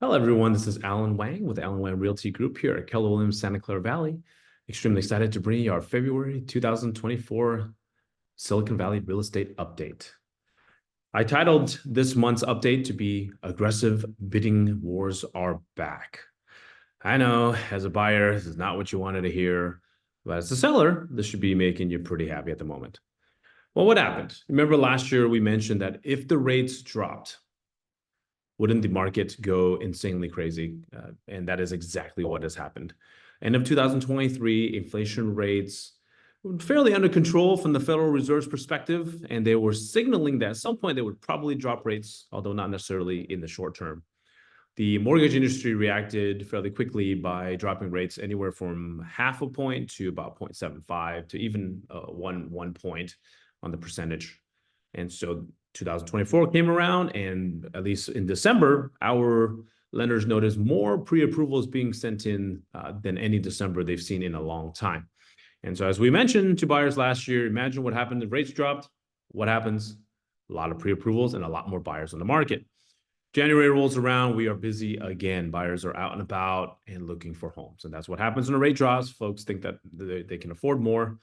Hello, everyone. This is Alan Wang with Alan Wang Realty Group here at Keller Williams, Santa Clara Valley. Extremely excited to bring you our February 2024 Silicon Valley real estate update. I titled this month's update to be Aggressive Bidding Wars Are Back. I know, as a buyer, this is not what you wanted to hear, but as a seller, this should be making you pretty happy at the moment. Well, what happened? Remember last year we mentioned that if the rates dropped, wouldn't the market go insanely crazy? And that is exactly what has happened. End of 2023, inflation rates were fairly under control from the Federal Reserve's perspective, and they were signaling that at some point they would probably drop rates, although not necessarily in the short term. The mortgage industry reacted fairly quickly by dropping rates anywhere from half a point to about 0.75 to even one point on the percentage. And so 2024 came around, and at least in December, our lenders noticed more pre-approvals being sent in than any December they've seen in a long time. And so as we mentioned to buyers last year, imagine what happened if rates dropped. What happens? A lot of pre-approvals and a lot more buyers on the market. January rolls around, we are busy again. Buyers are out and about and looking for homes. And that's what happens when a rate drops. Folks think that they can afford more,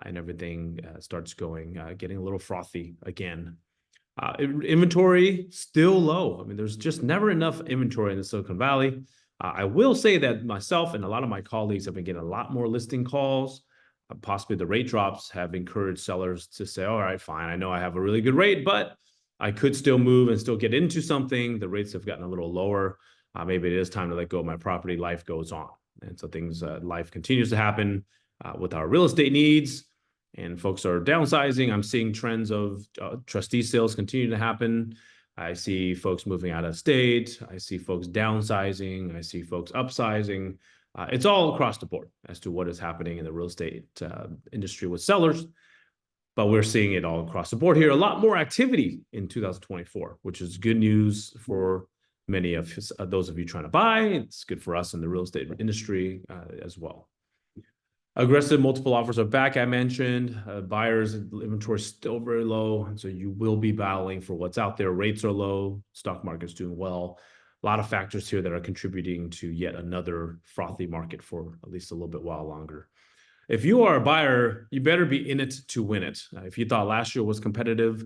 and everything starts getting a little frothy again. Inventory still low. I mean, there's just never enough inventory in the Silicon Valley. I will say that myself and a lot of my colleagues have been getting a lot more listing calls. Possibly the rate drops have encouraged sellers to say, all right, fine, I know I have a really good rate, but I could still move and still get into something. The rates have gotten a little lower. Maybe it is time to let go of my property. Life goes on. And so life continues to happen with our real estate needs. And folks are downsizing. I'm seeing trends of trustee sales continue to happen. I see folks moving out of state. I see folks downsizing. I see folks upsizing. It's all across the board as to what is happening in the real estate industry with sellers. But we're seeing it all across the board here. A lot more activity in 2024, which is good news for many of those of you trying to buy. It's good for us in the real estate industry as well. Aggressive multiple offers are back, I mentioned. Buyers' inventory is still very low, and so you will be battling for what's out there. Rates are low, stock market's doing well. A lot of factors here that are contributing to yet another frothy market for at least a little bit while longer. If you are a buyer, you better be in it to win it. If you thought last year was competitive,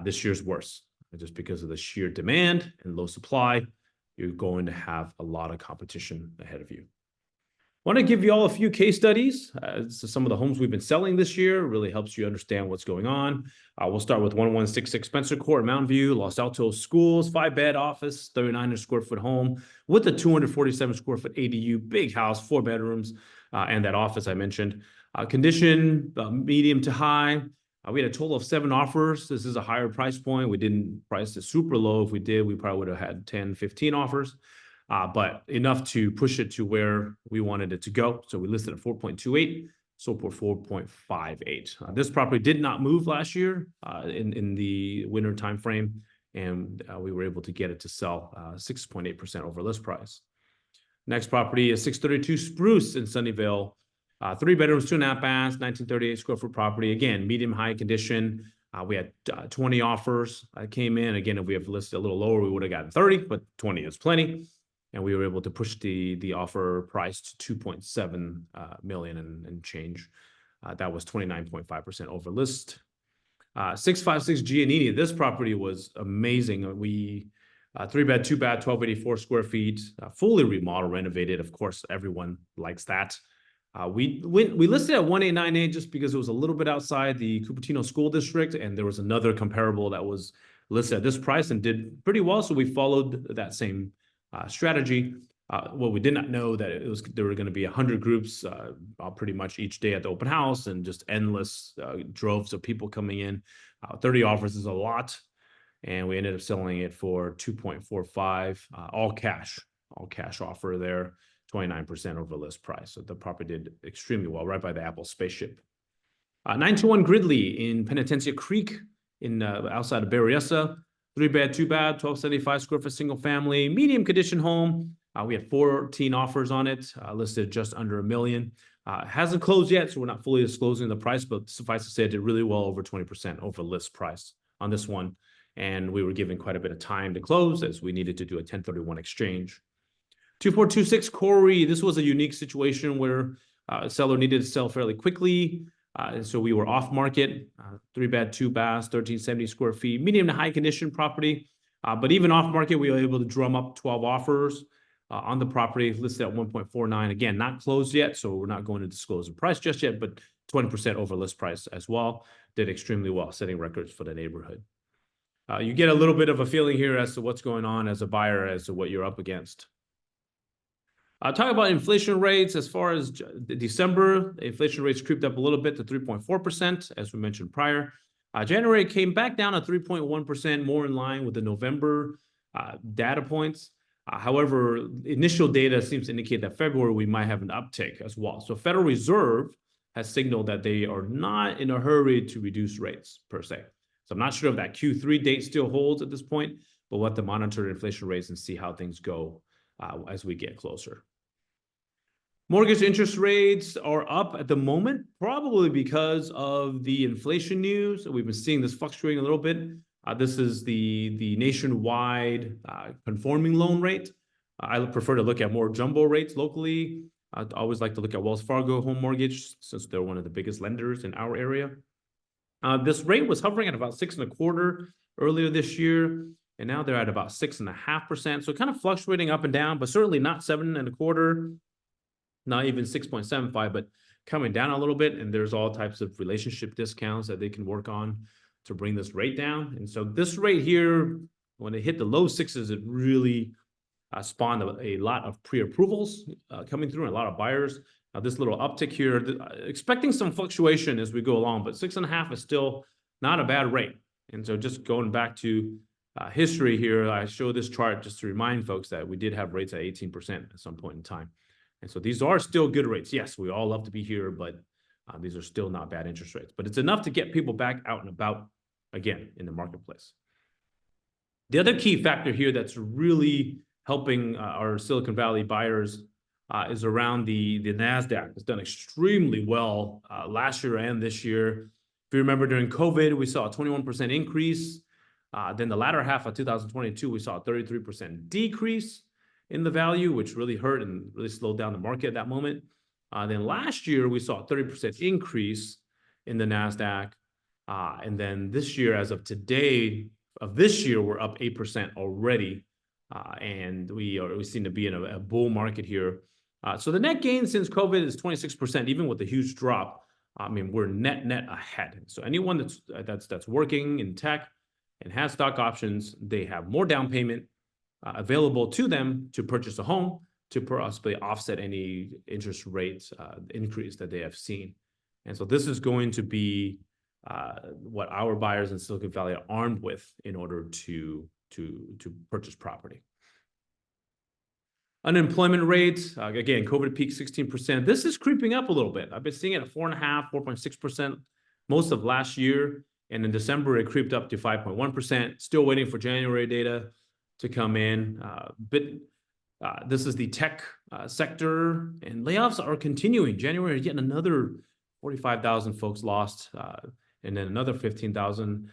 this year's worse. Just because of the sheer demand and low supply, you're going to have a lot of competition ahead of you. I want to give you all a few case studies. So some of the homes we've been selling this year really helps you understand what's going on. We'll start with 1166 Spencer Court, Mountain View, Los Altos Schools, 5-bed office, 3,900 square foot home with a 247 square foot ADU, big house, 4 bedrooms, and that office I mentioned. Condition, medium to high. We had a total of 7 offers. This is a higher price point. We didn't price it super low. If we did, we probably would have had 10, 15 offers. But enough to push it to where we wanted it to go. So we listed at 4.28, sold for 4.58. This property did not move last year in the winter timeframe, and we were able to get it to sell 6.8% over list price. Next property is 632 Spruce in Sunnyvale. 3 bedrooms, 2.5 baths, 1938 square foot property. Again, medium high condition. We had 20 offers came in. Again, if we have listed a little lower, we would have gotten 30, but 20 is plenty. And we were able to push the offer price to 2.7 million and change. That was 29.5% over list. 656 Giannini. This property was amazing. We 3-bed, 2-bath, 1,284 square feet, fully remodeled, renovated. Of course, everyone likes that. We listed at 1898 just because it was a little bit outside the Cupertino School District, and there was another comparable that was listed at this price and did pretty well. So we followed that same strategy. Well, we did not know that there were going to be 100 groups pretty much each day at the open house, and just endless droves of people coming in. 30 offers is a lot, and we ended up selling it for 2.45, all cash offer there, 29% over list price. So the property did extremely well, right by the Apple spaceship. 921 Gridley in Penitencia Creek outside of Berryessa. 3-bed, 2-bath, 1,275 square foot single family, medium condition home. We had 14 offers on it, listed just under $1 million. Hasn't closed yet, so we're not fully disclosing the price, but suffice to say, it did really well, over 20% over list price on this one. and we were given quite a bit of time to close as we needed to do a 1031 exchange. 2426 Corey, this was a unique situation where a seller needed to sell fairly quickly. And so we were off market, 3-bed, 2-bath, 1,370 square feet, medium to high condition property. But even off market, we were able to drum up 12 offers on the property listed at 1.49. Again, not closed yet, so we're not going to disclose the price just yet, but 20% over list price as well. Did extremely well, setting records for the neighborhood. You get a little bit of a feeling here as to what's going on as a buyer, as to what you're up against. Talk about inflation rates. As far as December, the inflation rates creeped up a little bit to 3.4%, as we mentioned prior. January came back down to 3.1%, more in line with the November data points. However, initial data seems to indicate that February we might have an uptick as well. So Federal Reserve has signaled that they are not in a hurry to reduce rates per se. So I'm not sure if that Q3 date still holds at this point, but we'll have to monitor inflation rates and see how things go as we get closer. Mortgage interest rates are up at the moment, probably because of the inflation news. We've been seeing this fluctuating a little bit. This is the nationwide conforming loan rate. I prefer to look at more jumbo rates locally. I always like to look at Wells Fargo Home Mortgage since they're one of the biggest lenders in our area. This rate was hovering at about 6.25% earlier this year, and now they're at about 6.5%. So kind of fluctuating up and down, but certainly not 7.25%. Not even 6.75, but coming down a little bit. And there's all types of relationship discounts that they can work on to bring this rate down. And so this rate here, when it hit the low sixes, it really spawned a lot of pre-approvals coming through and a lot of buyers. Now this little uptick here, expecting some fluctuation as we go along, but 6.5 is still not a bad rate. And so just going back to history here, I show this chart just to remind folks that we did have rates at 18% at some point in time. And so these are still good rates. Yes, we all love to be here, but these are still not bad interest rates. But it's enough to get people back out and about again in the marketplace. The other key factor here that's really helping our Silicon Valley buyers is around the NASDAQ. It's done extremely well last year and this year. If you remember, during COVID, we saw a 21% increase. Then the latter half of 2022, we saw a 33% decrease in the value, which really hurt and really slowed down the market at that moment. Then last year, we saw a 30% increase in the NASDAQ. And then this year, as of today, of this year, we're up 8% already. And we seem to be in a bull market here. So the net gain since COVID is 26%, even with the huge drop. I mean, we're net ahead. So anyone that's working in tech and has stock options, they have more down payment available to them to purchase a home to possibly offset any interest rate increase that they have seen. And so this is going to be what our buyers in Silicon Valley are armed with in order to purchase property. Unemployment rate, again, COVID peak 16%. This is creeping up a little bit. I've been seeing it at 4.5%, 4.6% most of last year. And in December, it creeped up to 5.1%. Still waiting for January data to come in. This is the tech sector, and layoffs are continuing. January, yet another 45,000 folks lost, and then another 15,000.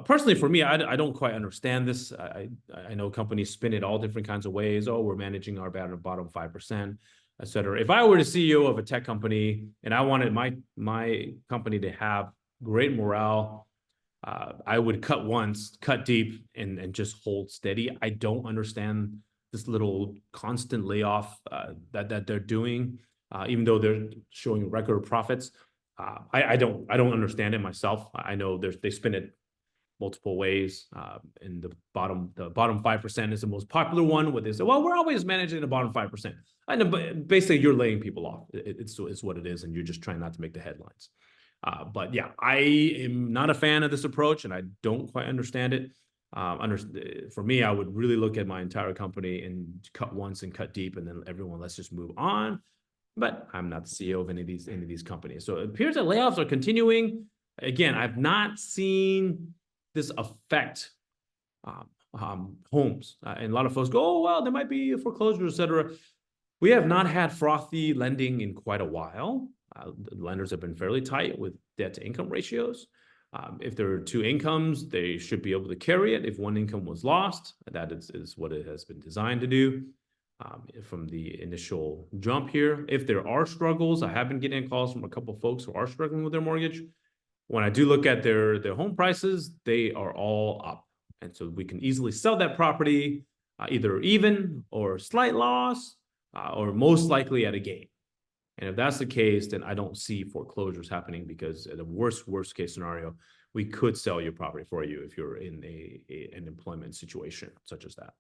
Personally, for me, I don't quite understand this. I know companies spin it all different kinds of ways. Oh, we're managing our bottom 5%, et cetera. If I were the CEO of a tech company and I wanted my company to have great morale, I would cut once, cut deep, and just hold steady. I don't understand this little constant layoff that they're doing, even though they're showing record profits. I don't understand it myself. I know they spin it multiple ways. And the bottom 5% is the most popular one, where they say, well, we're always managing the bottom 5%. I know, but basically you're laying people off. It's what it is, and you're just trying not to make the headlines. But yeah, I am not a fan of this approach, and I don't quite understand it. For me, I would really look at my entire company and cut once and cut deep, and then everyone, let's just move on. But I'm not the CEO of any of these companies. So it appears that layoffs are continuing. Again, I've not seen this affect homes. And a lot of folks go, oh, well, there might be a foreclosure, et cetera. We have not had frothy lending in quite a while. The lenders have been fairly tight with debt to income ratios. If there are two incomes, they should be able to carry it. If one income was lost, that is what it has been designed to do from the initial jump here. If there are struggles, I have been getting calls from a couple of folks who are struggling with their mortgage. When I do look at their home prices, they are all up. And so we can easily sell that property either even or slight loss or most likely at a gain. And if that's the case, then I don't see foreclosures happening, because in the worst case scenario, we could sell your property for you if you're in an employment situation such as that.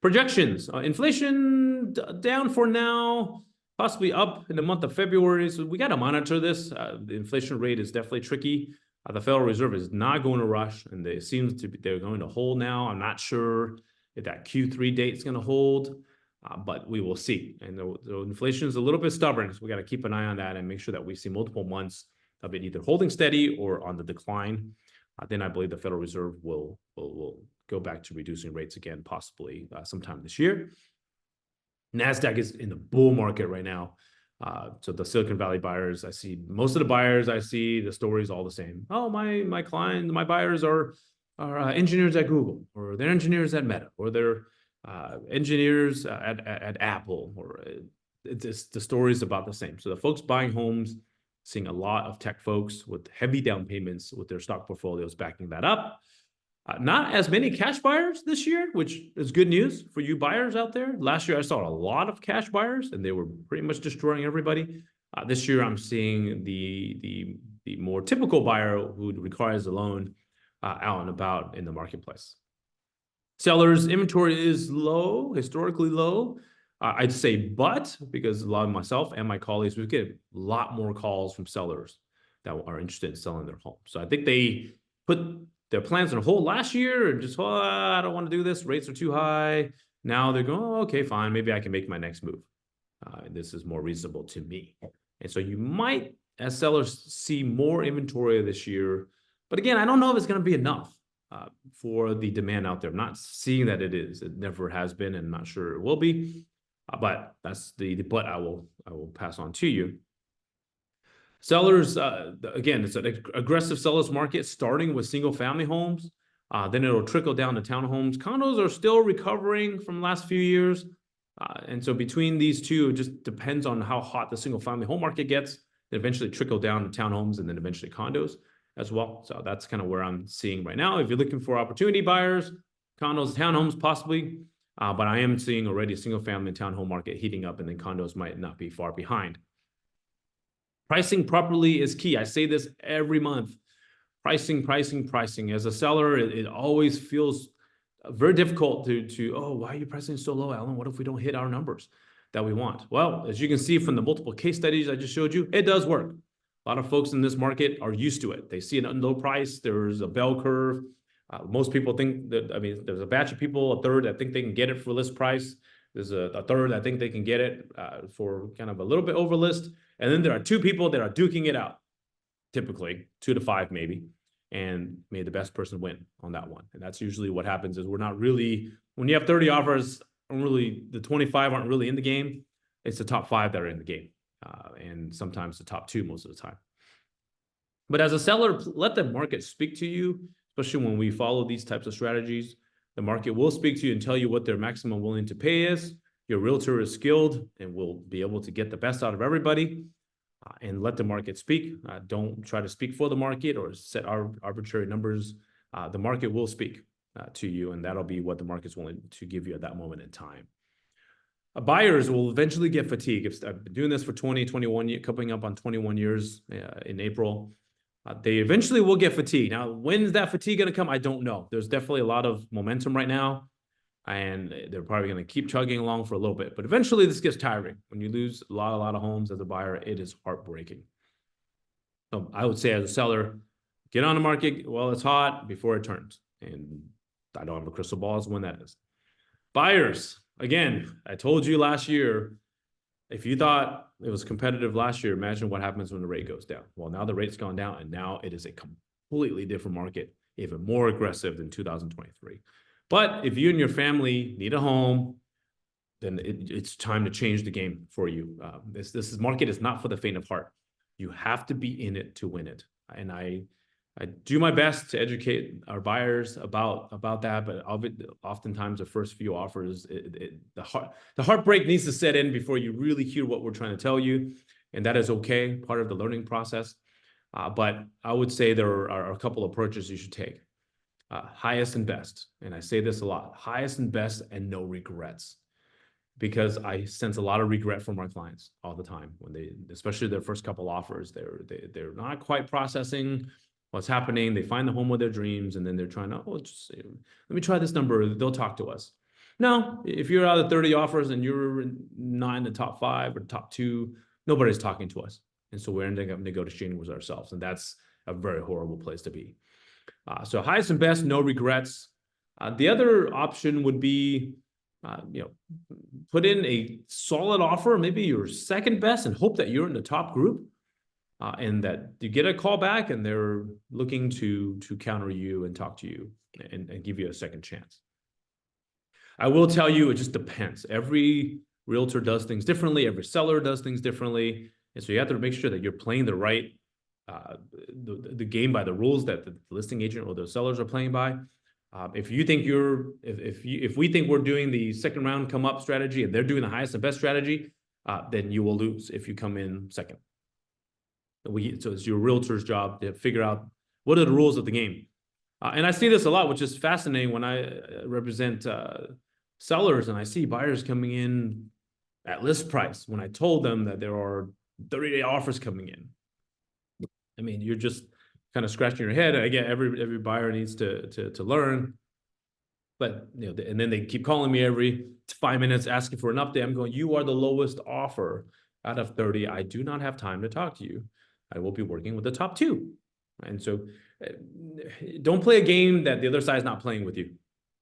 Projections, inflation down for now, possibly up in the month of February. So we got to monitor this. The inflation rate is definitely tricky. The Federal Reserve is not going to rush, and it seems to be they're going to hold now. I'm not sure if that Q3 date is going to hold. But we will see. And the inflation is a little bit stubborn, so we got to keep an eye on that and make sure that we see multiple months of it either holding steady or on the decline. Then I believe the Federal Reserve will go back to reducing rates again, possibly sometime this year. NASDAQ is in the bull market right now. So the Silicon Valley buyers, I see most of the buyers, I see the stories all the same. Oh, my client, my buyers are engineers at Google, or they're engineers at Meta, or they're engineers at Apple, or the story is about the same. So the folks buying homes, seeing a lot of tech folks with heavy down payments with their stock portfolios backing that up. Not as many cash buyers this year, which is good news for you buyers out there. Last year, I saw a lot of cash buyers, and they were pretty much destroying everybody. This year, I'm seeing the more typical buyer who requires a loan out and about in the marketplace. Sellers' inventory is low, historically low. I'd say because a lot of myself and my colleagues, we get a lot more calls from sellers that are interested in selling their home. So I think they put their plans on hold last year and just, I don't want to do this. Rates are too high. Now they're going, okay, fine. Maybe I can make my next move. This is more reasonable to me. And so you might, as sellers, see more inventory this year. But again, I don't know if it's going to be enough for the demand out there. I'm not seeing that it is. It never has been, and I'm not sure it will be. But that's the but I will pass on to you. Sellers, again, it's an aggressive sellers market, starting with single family homes. Then it'll trickle down to townhomes. Condos are still recovering from the last few years. And so between these two, it just depends on how hot the single family home market gets. It eventually trickle down to townhomes and then eventually condos as well. So that's kind of where I'm seeing right now. If you're looking for opportunity buyers, condos, townhomes possibly, but I am seeing already a single family and townhome market heating up, and then condos might not be far behind. Pricing properly is key. I say this every month. Pricing. As a seller, it always feels very difficult oh, why are you pricing so low, Alan? What if we don't hit our numbers that we want? Well, as you can see from the multiple case studies I just showed you, it does work. A lot of folks in this market are used to it. They see a low price. There's a bell curve. Most people think that, there's a batch of people, a third that think they can get it for list price. There's a third that think they can get it for kind of a little bit over list. And then there are two people that are duking it out, typically 2 to 5 maybe, and may the best person win on that one. And that's usually what happens is we're not really, when you have 30 offers, the 25 aren't really in the game. It's the top 5 that are in the game. And sometimes the top 2 most of the time. But as a seller, let the market speak to you, especially when we follow these types of strategies. The market will speak to you and tell you what their maximum willing to pay is. Your realtor is skilled and will be able to get the best out of everybody, and let the market speak. Don't try to speak for the market or set arbitrary numbers. The market will speak to you, and that'll be what the market's willing to give you at that moment in time. Buyers will eventually get fatigued. I've been doing this for 21 coming up on 21 years in April. They eventually will get fatigued. Now, when's that fatigue going to come? I don't know. There's definitely a lot of momentum right now, and they're probably going to keep chugging along for a little bit. But eventually, this gets tiring. When you lose a lot of homes as a buyer, it is heartbreaking. So I would say as a seller, get on the market while it's hot before it turns. And I don't have a crystal ball as to when that is. Buyers, again, I told you last year, if you thought it was competitive last year, imagine what happens when the rate goes down. Well, now the rate's gone down, and now it is a completely different market, even more aggressive than 2023. But if you and your family need a home, then it's time to change the game for you. This market is not for the faint of heart. You have to be in it to win it. And I do my best to educate our buyers about that, but oftentimes the first few offers, the heartbreak needs to set in before you really hear what we're trying to tell you, and that is okay, part of the learning process. But I would say there are a couple of approaches you should take. Highest and best, and I say this a lot: highest and best, and no regrets. Because I sense a lot of regret from our clients all the time when they, especially their first couple offers, they're not quite processing what's happening. They find the home of their dreams, and then they're trying to, just let me try this number. They'll talk to us. No, if you're out of 30 offers and you're not in the top 5 or top 2, nobody's talking to us, and so we're ending up negotiating with ourselves, and that's a very horrible place to be. So highest and best, no regrets. The other option would be, put in a solid offer, maybe your second best, and hope that you're in the top group, and that you get a call back and they're looking to counter you and talk to you and give you a second chance. I will tell you, it just depends. Every realtor does things differently. Every seller does things differently. And so you have to make sure that you're playing the right, the game by the rules that the listing agent or the sellers are playing by. If you think if we think we're doing the second round come up strategy and they're doing the highest and best strategy, then you will lose if you come in second. So it's your realtor's job to figure out what are the rules of the game. And I see this a lot, which is fascinating when I represent sellers and I see buyers coming in at list price when I told them that there are 30-day offers coming in. I mean, you're just kind of scratching your head. Again, every buyer needs to learn, but and then they keep calling me every 5 minutes asking for an update. I'm going, you are the lowest offer out of 30. I do not have time to talk to you. I will be working with the top 2, and so don't play a game that the other side is not playing with you,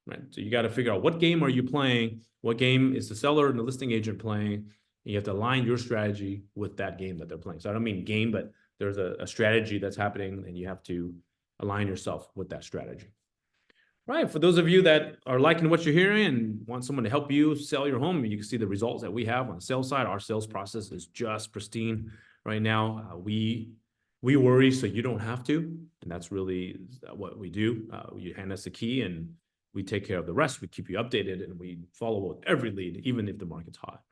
right? So you got to figure out what game are you playing, what game is the seller and the listing agent playing, and you have to align your strategy with that game that they're playing. So I don't mean game, but there's a strategy that's happening, and you have to align yourself with that strategy. Right. For those of you that are liking what you're hearing and want someone to help you sell your home, you can see the results that we have on the sales side. Our sales process is just pristine right now. We worry so you don't have to, and that's really what we do. You hand us the key, and we take care of the rest. We keep you updated, and we follow up every lead, even if the market's hot.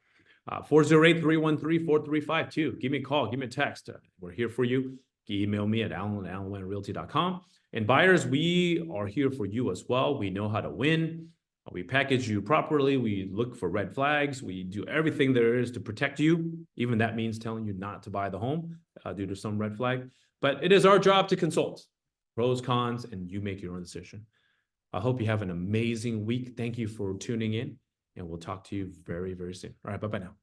408-313-4352. Give me a call. Give me a text. We're here for you. You can email me at alan@allenwangrealty.com. And buyers, we are here for you as well. We know how to win. We package you properly. We look for red flags. We do everything there is to protect you. Even that means telling you not to buy the home due to some red flag. But it is our job to consult pros, cons, and you make your own decision. I hope you have an amazing week. Thank you for tuning in, and we'll talk to you very, very soon. All right, bye-bye now.